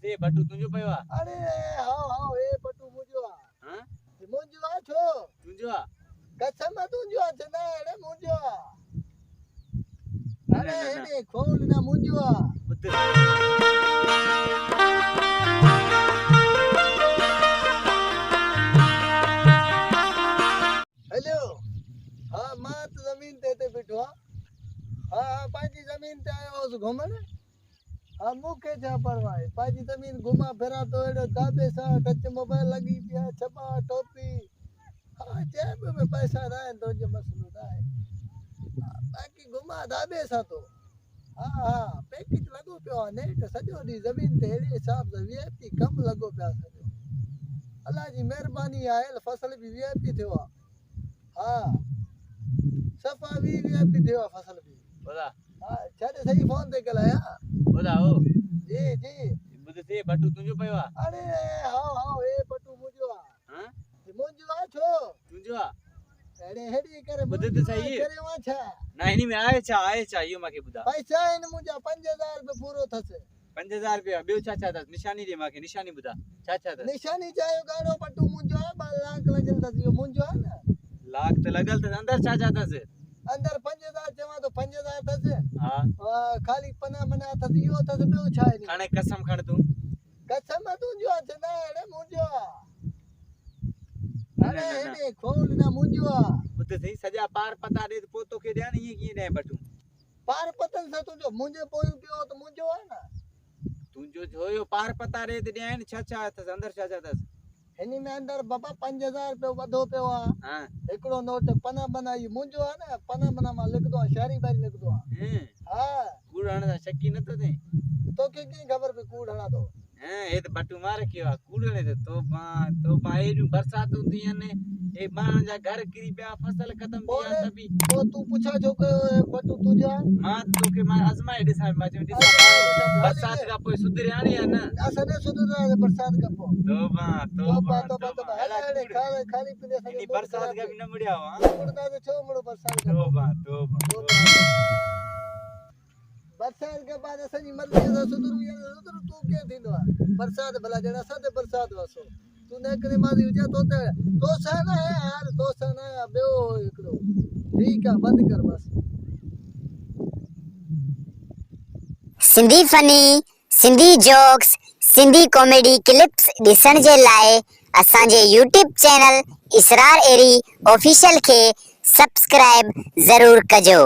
से बटू तुझो पयो आ अरे हां हां ए पटू मुंजो आ हां मुंजो आ छो तुझो आ कसम तुंजो आ जना अरे मुंजो आ ना अरे ना ना हेडे खोल ना मुंजो आ बुद्ध हेलो हां मां तो जमीन ते बैठो हां हां पाजी जमीन ते आयो हूं घुमण हां मुखे छा परवाह है पाजी जमीन घुमा फिरा तो एड़ो दाबे सा टच मोबाइल लगी पिया छपा टोपी हां जेब में पैसा ना है तो जो मसलो ना है बाकी घुमा दाबे सा तो हां हां पैकेज लगो पियो नेट सजो दी जमीन ते एड़े हिसाब से वीआईपी कम लगो पिया सजो अल्लाह जी मेहरबानी आयल फसल भी वीआईपी थियो हां सफा भी वीआईपी थियो फसल भी बोला हां छाते सही फोन ते कलाया बोला ओ जी जी बुद्ध से बटू तुझो पयो आ अरे हां हां ए पटू मुंजो आ हां मुंजो आ छो तुझो आ अरे हेडी करे बुद्ध तो सही है करे वा छा ना इनी में आए छा यो माके बुदा पैसा इन मुंजा 5000 रुपए पूरो थसे 5000 रुपया बेउ छा दस निशानी दे माके निशानी बुदा छा दस निशानी चायो गाड़ो पटू मुंजो आ 2 लाख लगल थस यो मुंजो आ ना लाख तो लगल तो अंदर छा दस अंदर 5000 जमा तो 5000 थसे हां खाली पना मना थस यो थस बेउ छा नी खाने कसम खड़ तू कसम तुंजो आ जना अरे मुंजो आ ना अरे ना ना हेडे खोल ना मुंजो आ बुद्ध सही सजा पार पता दे तो पोतो के ध्यान ये की दे बटू पार पतन से तुंजो मुंजे पोई पियो तो मुंजो आ ना तुझो जोयो पार पता रे दे न छा दस अंदर छा दस हिनी में अंदर बाबा 5000 रुपए वधो पियो आ हां एकड़ो नोट पना बनाई मुंजो आ ना पना बना मा लिख दो शहरी बाई लिख दो हां कूड़ हण शक्की न तो थे तो के खबर पे कूड़ हणा दो हैं ए तो बटू मार कियो कूड़ ने तो बाए नु बरसात होती ने ए मां जा घर गिरी पिया फसल खत्म दिया तभी तो तू पूछा जो के बटू तुझा मां तो के मां आजमाए दिसा बाजू दिसा बरसात का कोई सुधरिया नहीं है ना असने सुधर बरसात का पो तो हला हले खाली पीले सके इनी बरसात का भी न मुड़िया हो मुड़दा तो छो मुड़ो बरसात का तो बरसात के बाद असनी मर्जी से सुधर तू के थींदो बरसात भला जणा साथे बरसात वसो तू ने करे मादी उजा तो सा ना है यार तो सा ना बेओ एकड़ो ठीक है बंद कर बस Sindhi funny Sindhi jokes Sindhi comedy clips ॾिसण जे लाइ असांजे YouTube चैनल इसरार एरी ऑफिशियल खे सब्सक्राइब ज़रूर कजो।